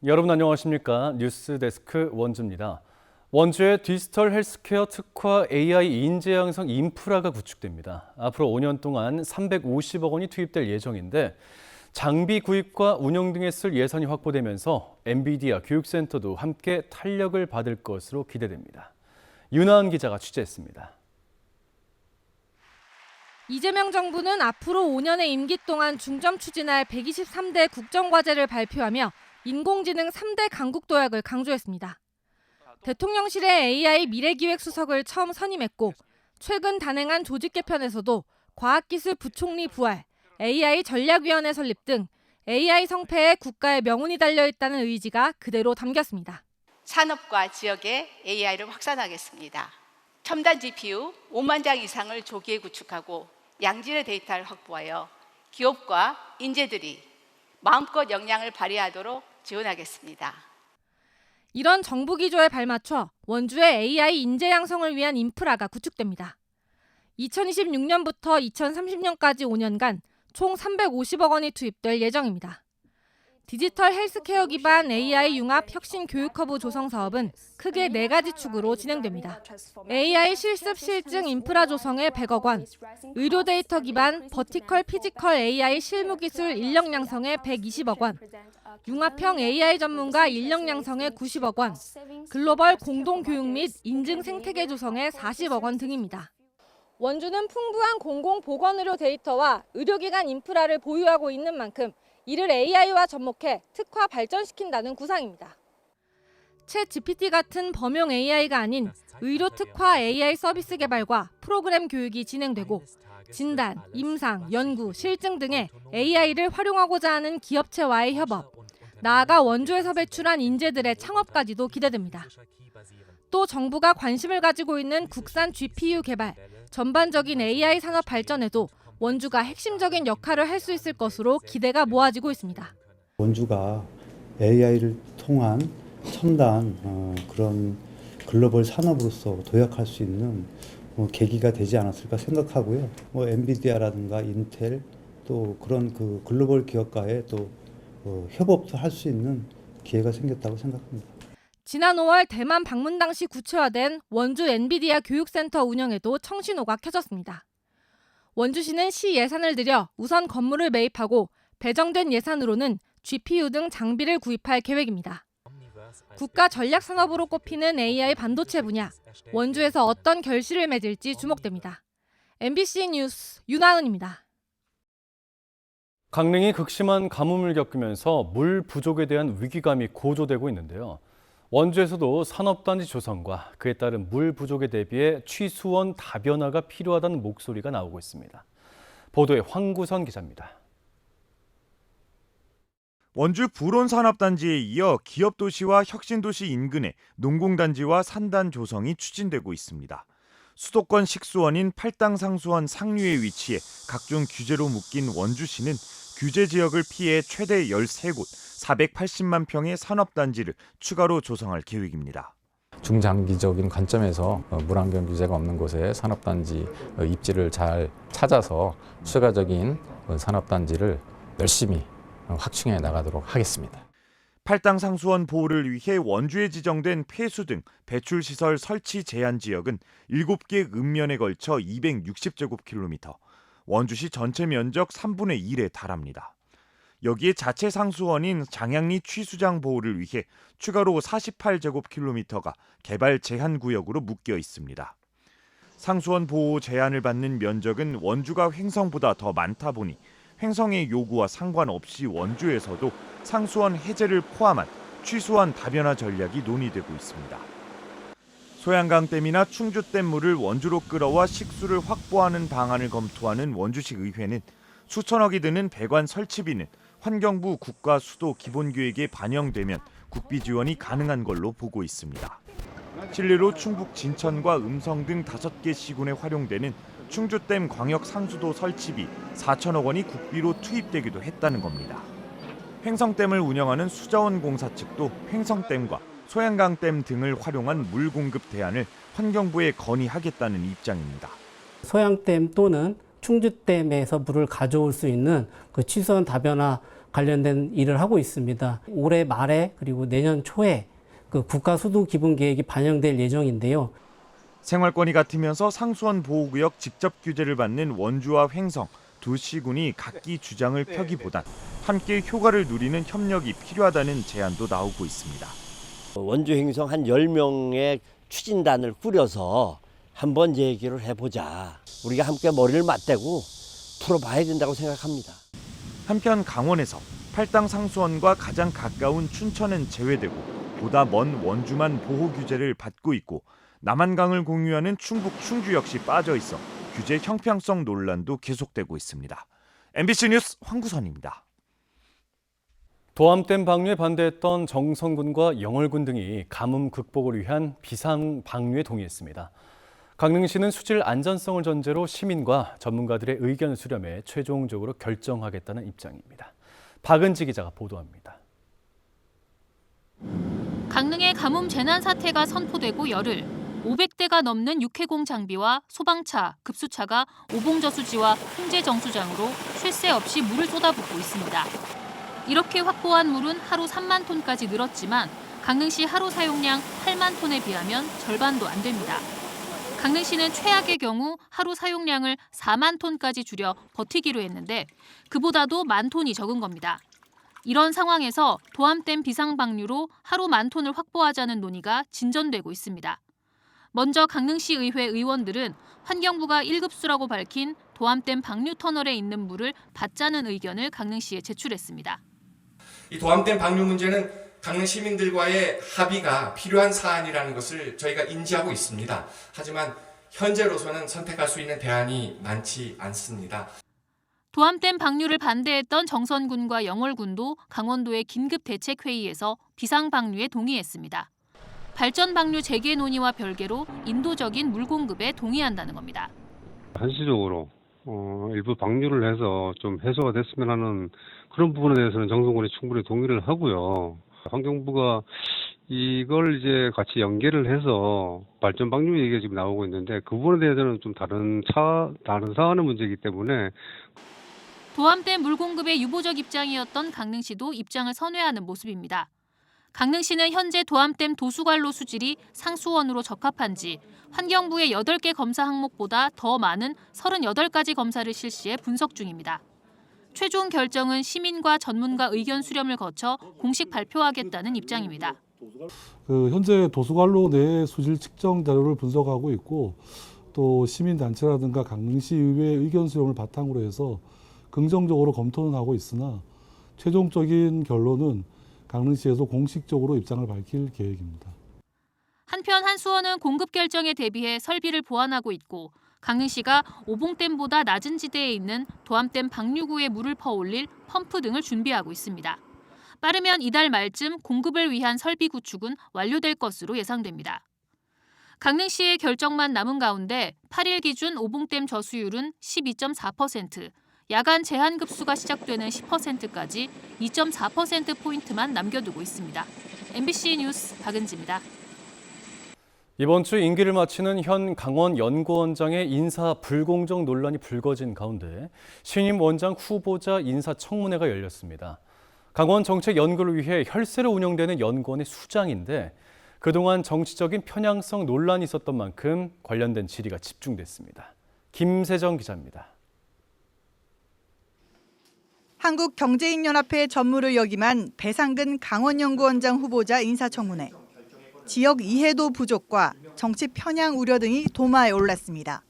여러분 안녕하십니까? 뉴스데스크 원주입니다. 원주의 디지털 헬스케어 특화 AI 인재 양성 인프라가 구축됩니다. 앞으로 5년 동안 350억 원이 투입될 예정인데 장비 구입과 운영 등에 쓸 예산이 확보되면서 엔비디아 교육센터도 함께 탄력을 받을 것으로 기대됩니다. 윤하은 기자가 취재했습니다. 이재명 정부는 앞으로 5년의 임기 동안 중점 추진할 123대 국정과제를 발표하며 인공지능 3대 강국 도약을 강조했습니다. 대통령실의 AI 미래기획수석을 처음 선임했고 최근 단행한 조직 개편에서도 과학기술 부총리 부활, AI 전략위원회 설립 등 AI 성패에 국가의 명운이 달려있다는 의지가 그대로 담겼습니다. 산업과 지역에 AI를 확산하겠습니다. 첨단 GPU 5만 장 이상을 조기에 구축하고 양질의 데이터를 확보하여 기업과 인재들이 마음껏 역량을 발휘하도록 지원하겠습니다. 이런 정부 기조에 발맞춰 원주의 AI 인재 양성을 위한 인프라가 구축됩니다. 2026년부터 2030년까지 5년간 총 350억 원이 투입될 예정입니다. 디지털 헬스케어 기반 AI 융합 혁신 교육 허브 조성 사업은 크게 4가지 축으로 진행됩니다. AI 실습 실증 인프라 조성에 100억 원, 의료 데이터 기반 버티컬 피지컬 AI 실무 기술 인력 양성에 120억 원, 융합형 AI 전문가 인력 양성에 90억 원, 글로벌 공동 교육 및 인증 생태계 조성에 40억 원 등입니다. 원주는 풍부한 공공보건의료 데이터와 의료기관 인프라를 보유하고 있는 만큼 이를 AI와 접목해 특화 발전시킨다는 구상입니다. 챗 GPT 같은 범용 AI가 아닌 의료 특화 AI 서비스 개발과 프로그램 교육이 진행되고 진단, 임상, 연구, 실증 등의 AI를 활용하고자 하는 기업체와의 협업, 나아가 원주에서 배출한 인재들의 창업까지도 기대됩니다. 또 정부가 관심을 가지고 있는 국산 GPU 개발, 전반적인 AI 산업 발전에도 원주가 핵심적인 역할을 할 수 있을 것으로 기대가 모아지고 있습니다. 원주가 AI를 통한 첨단 그런 글로벌 산업으로서 도약할 수 있는 계기가 되지 않았을까 생각하고요. 엔비디아라든가 인텔 또 그런 그 글로벌 기업과의 또 협업도 할 수 있는 기회가 생겼다고 생각합니다. 지난 5월 대만 방문 당시 구체화된 원주 엔비디아 교육센터 운영에도 청신호가 켜졌습니다. 원주시는 시 예산을 들여 우선 건물을 매입하고 배정된 예산으로는 GPU 등 장비를 구입할 계획입니다. 국가 전략 산업으로 꼽히는 AI 반도체 분야, 원주에서 어떤 결실을 맺을지 주목됩니다. MBC 뉴스 윤하은입니다. 강릉이 극심한 가뭄을 겪으면서 물 부족에 대한 위기감이 고조되고 있는데요. 원주에서도 산업단지 조성과 그에 따른 물 부족에 대비해 취수원 다변화가 필요하다는 목소리가 나오고 있습니다. 보도에 황구선 기자입니다. 원주 불온산업단지에 이어 기업도시와 혁신도시 인근에 농공단지와 산단 조성이 추진되고 있습니다. 수도권 식수원인 팔당상수원 상류에 위치해 각종 규제로 묶인 원주시는 규제 지역을 피해 최대 13곳 480만 평의 산업단지를 추가로 조성할 계획입니다. 중장기적인 관점에서 물환경 규제가 없는 곳에 산업단지 입지를 잘 찾아서 추가적인 산업단지를 열심히 확충해 나가도록 하겠습니다. 팔당상수원 보호를 위해 원주에 지정된 폐수 등 배출시설 설치 제한 지역은 7개 읍면에 걸쳐 260제곱킬로미터, 원주시 전체 면적 3분의 1에 달합니다. 여기에 자체 상수원인 장양리 취수장 보호를 위해 추가로 48제곱킬로미터가 개발 제한 구역으로 묶여 있습니다. 상수원 보호 제한을 받는 면적은 원주가 횡성보다 더 많다 보니 횡성의 요구와 상관없이 원주에서도 상수원 해제를 포함한 취수원 다변화 전략이 논의되고 있습니다. 소양강댐이나 충주댐 물을 원주로 끌어와 식수를 확보하는 방안을 검토하는 원주시 의회는 수천억이 드는 배관 설치비는 환경부 국가수도 기본계획에 반영되면 국비 지원이 가능한 걸로 보고 있습니다. 실례로 충북 진천과 음성 등 5개 시군에 활용되는 충주댐 광역 상수도 설치비 4천억 원이 국비로 투입되기도 했다는 겁니다. 횡성댐을 운영하는 수자원공사 측도 횡성댐과 소양강댐 등을 활용한 물 공급 대안을 환경부에 건의하겠다는 입장입니다. 소양댐 또는 충주댐에서 물을 가져올 수 있는 그 취수원 다변화 관련된 일을 하고 있습니다. 올해 말에 그리고 내년 초에 그 국가수도기본계획이 반영될 예정인데요. 생활권이 같으면서 상수원 보호구역 직접 규제를 받는 원주와 횡성 두 시군이 각기 주장을 펴기보단 함께 효과를 누리는 협력이 필요하다는 제안도 나오고 있습니다. 원주 횡성 한 10명의 추진단을 꾸려서 한번 얘기를 해보자. 우리가 함께 머리를 맞대고 풀어봐야 된다고 생각합니다. 한편 강원에서 팔당 상수원과 가장 가까운 춘천은 제외되고 보다 먼 원주만 보호 규제를 받고 있고 남한강을 공유하는 충북 충주 역시 빠져 있어 규제 형평성 논란도 계속되고 있습니다. MBC 뉴스 황구선입니다. 도암댐 방류에 반대했던 정선군과 영월군 등이 가뭄 극복을 위한 비상 방류에 동의했습니다. 강릉시는 수질 안전성을 전제로 시민과 전문가들의 의견을 수렴해 최종적으로 결정하겠다는 입장입니다. 박은지 기자가 보도합니다. 강릉의 가뭄 재난 사태가 선포되고 열흘, 500대가 넘는 육해공 장비와 소방차, 급수차가 오봉저수지와 홍제정수장으로 쉴 새 없이 물을 쏟아붓고 있습니다. 이렇게 확보한 물은 하루 3만 톤까지 늘었지만 강릉시 하루 사용량 8만 톤에 비하면 절반도 안 됩니다. 강릉시는 최악의 경우 하루 사용량을 4만 톤까지 줄여 버티기로 했는데 그보다도 10,000톤이 적은 겁니다. 이런 상황에서 도암댐 비상방류로 하루 10,000톤을 확보하자는 논의가 진전되고 있습니다. 먼저 강릉시 의회 의원들은 환경부가 1급수라고 밝힌 도암댐 방류 터널에 있는 물을 받자는 의견을 강릉시에 제출했습니다. 이 도암댐 방류 문제는 강릉 시민들과의 합의가 필요한 사안이라는 것을 저희가 인지하고 있습니다. 하지만 현재로서는 선택할 수 있는 대안이 많지 않습니다. 도암댐 방류를 반대했던 정선군과 영월군도 강원도의 긴급대책회의에서 비상방류에 동의했습니다. 발전 방류 재개 논의와 별개로 인도적인 물 공급에 동의한다는 겁니다. 한시적으로 일부 방류를 해서 좀 해소가 됐으면 하는 그런 부분에 대해서는 정선군이 충분히 동의를 하고요. 환경부가 이걸 이제 같이 연계를 해서 발전 방류 얘기가 지금 나오고 있는데 그 부분에 대해서는 좀 다른 사안의 문제이기 때문에 도암댐 물 공급의 유보적 입장이었던 강릉시도 입장을 선회하는 모습입니다. 강릉시는 현재 도암댐 도수관로 수질이 상수원으로 적합한지 환경부의 8개 검사 항목보다 더 많은 38가지 검사를 실시해 분석 중입니다. 최종 결정은 시민과 전문가 의견 수렴을 거쳐 공식 발표하겠다는 입장입니다. 현재 도수관로 내 수질 측정 자료를 분석하고 있고 또 시민단체라든가 강릉시 의회 의견 수렴을 바탕으로 해서 긍정적으로 검토는 하고 있으나 최종적인 결론은 강릉시에서 공식적으로 입장을 밝힐 계획입니다. 한편 한수원은 공급 결정에 대비해 설비를 보완하고 있고 강릉시가 오봉댐보다 낮은 지대에 있는 도암댐 방류구에 물을 퍼올릴 펌프 등을 준비하고 있습니다. 빠르면 이달 말쯤 공급을 위한 설비 구축은 완료될 것으로 예상됩니다. 강릉시의 결정만 남은 가운데 8일 기준 오봉댐 저수율은 12.4%, 야간 제한급수가 시작되는 10%까지 2.4%포인트만 남겨두고 있습니다. MBC 뉴스 박은지입니다. 이번 주 임기를 마치는 현 강원연구원장의 인사 불공정 논란이 불거진 가운데 신임 원장 후보자 인사청문회가 열렸습니다. 강원 정책 연구를 위해 혈세로 운영되는 연구원의 수장인데 그동안 정치적인 편향성 논란이 있었던 만큼 관련된 질의가 집중됐습니다. 김세정 기자입니다. 한국경제인연합회 전무를 역임한 배상근 강원연구원장 후보자 인사청문회. 지역 이해도 부족과 정치 편향 우려 등이 도마에 올랐습니다.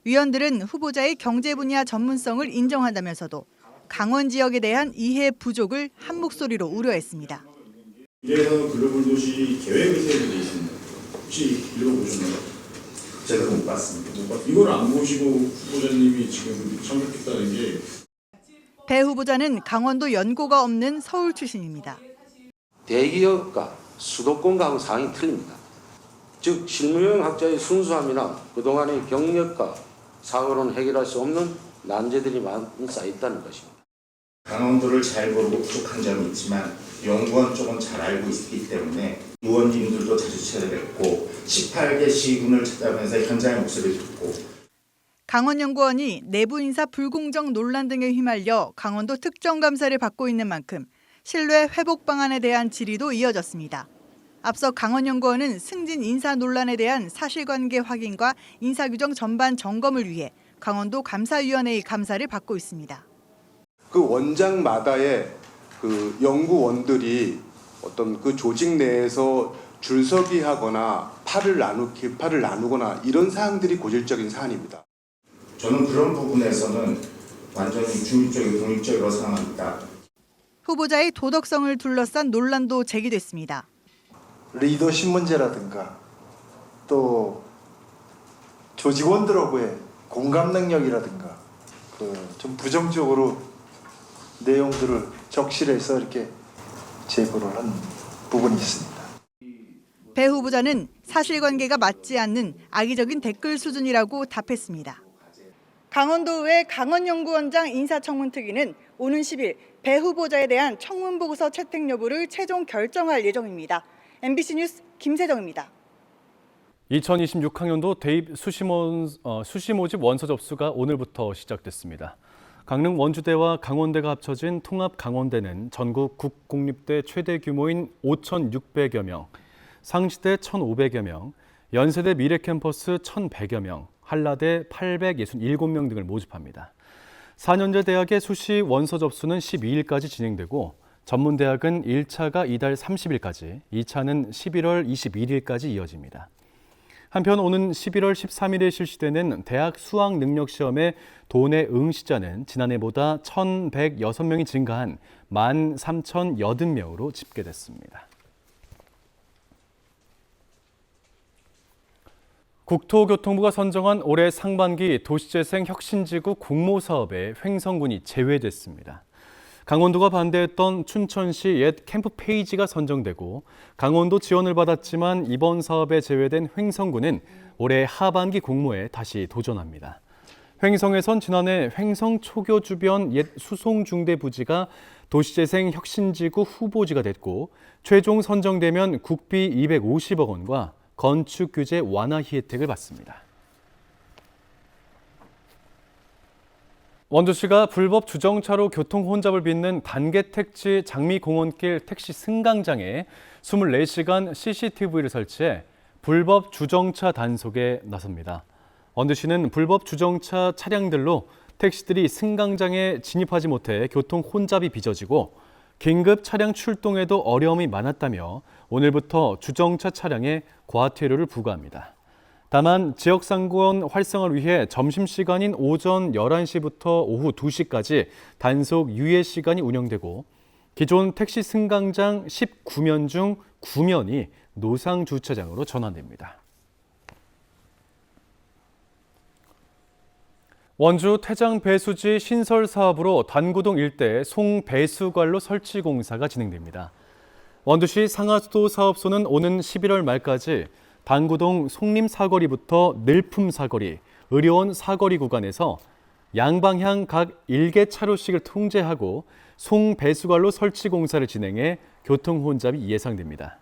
위원들은 후보자의 경제 분야 전문성을 인정한다면서도 강원 지역에 대한 이해 부족을 한 목소리로 우려했습니다. 미래에서 글로벌 도시 계획을 세우게 돼 있습니다. 혹시 읽어보셨나요? 제가 못 봤습니다. 이걸 안 보시고 후보자님이 지금 참석했다는 게. 배 후보자는 강원도 연고가 없는 서울 출신입니다. 대기업과 수도권과는 상황이 틀립니다. 즉 실무형 학자의 순수함이나 그동안의 경력과 사고로는 해결할 수 없는 난제들이 많이 쌓여있다는 것입니다. 강원도를 잘 모르고 부족한 점이 있지만 연구원 쪽은 잘 알고 있기 때문에 의원님들도 자주 찾아뵙고 18개 시군을 찾아가면서 현장의 목소리를 듣고 강원연구원이 내부 인사 불공정 논란 등에 휘말려 강원도 특정감사를 받고 있는 만큼 신뢰 회복 방안에 대한 질의도 이어졌습니다. 앞서 강원연구원은 승진 인사 논란에 대한 사실관계 확인과 인사규정 전반 점검을 위해 강원도 감사위원회의 감사를 받고 있습니다. 그 원장마다의 그 연구원들이 어떤 그 조직 내에서 줄서기하거나 팔을 나누거나 이런 사항들이 고질적인 사안입니다. 저는 그런 부분에서는 완전히 중립적이고 독립적이라고 생각합니다. 후보자의 도덕성을 둘러싼 논란도 제기됐습니다. 리더십 문제라든가 또 조직원들하고의 공감 능력이라든가 좀 부정적으로 내용들을 적실해서 이렇게 제보를 한 부분이 있습니다. 배 후보자는 사실관계가 맞지 않는 악의적인 댓글 수준이라고 답했습니다. 강원도의회 강원연구원장 인사청문특위는 오는 10일 배 후보자에 대한 청문보고서 채택 여부를 최종 결정할 예정입니다. MBC 뉴스 김세정입니다. 2026학년도 대입 수시 모집 원서 접수가 오늘부터 시작됐습니다. 강릉 원주대와 강원대가 합쳐진 통합강원대는 전국 국공립대 최대 규모인 5,600여 명, 상시대 1,500여 명, 연세대 미래캠퍼스 1,100여 명, 한라대 867명 등을 모집합니다. 4년제 대학의 수시 원서 접수는 12일까지 진행되고 전문대학은 1차가 이달 30일까지, 2차는 11월 21일까지 이어집니다. 한편 오는 11월 13일에 실시되는 대학 수학능력시험의 도내 응시자는 지난해보다 1,106명이 증가한 13,080명으로 집계됐습니다. 국토교통부가 선정한 올해 상반기 도시재생 혁신지구 공모사업에 횡성군이 제외됐습니다. 강원도가 반대했던 춘천시 옛 캠프 페이지가 선정되고 강원도 지원을 받았지만 이번 사업에 제외된 횡성군은 올해 하반기 공모에 다시 도전합니다. 횡성에선 지난해 횡성 초교 주변 옛 수송중대 부지가 도시재생 혁신지구 후보지가 됐고 최종 선정되면 국비 250억 원과 건축 규제 완화 혜택을 받습니다. 원주시가 불법 주정차로 교통 혼잡을 빚는 단계 택지 장미공원길 택시 승강장에 24시간 CCTV를 설치해 불법 주정차 단속에 나섭니다. 원주시는 불법 주정차 차량들로 택시들이 승강장에 진입하지 못해 교통 혼잡이 빚어지고 긴급 차량 출동에도 어려움이 많았다며 오늘부터 주정차 차량에 과태료를 부과합니다. 다만 지역상권 활성화를 위해 점심시간인 오전 11시부터 오후 2시까지 단속 유예 시간이 운영되고 기존 택시 승강장 19면 중 9면이 노상 주차장으로 전환됩니다. 원주 태장 배수지 신설 사업으로 단구동 일대 송배수관로 설치 공사가 진행됩니다. 원주시 상하수도 사업소는 오는 11월 말까지 단구동 송림 사거리부터 늘품 사거리, 의료원 사거리 구간에서 양방향 각 1개 차로씩을 통제하고 송배수관로 설치 공사를 진행해 교통 혼잡이 예상됩니다.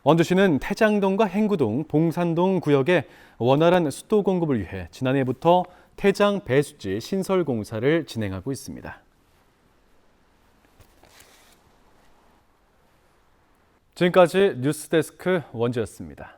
원주시는 태장동과 행구동, 봉산동 구역의 원활한 수도 공급을 위해 지난해부터 태장 배수지 신설 공사를 진행하고 있습니다. 지금까지 뉴스데스크 원주였습니다.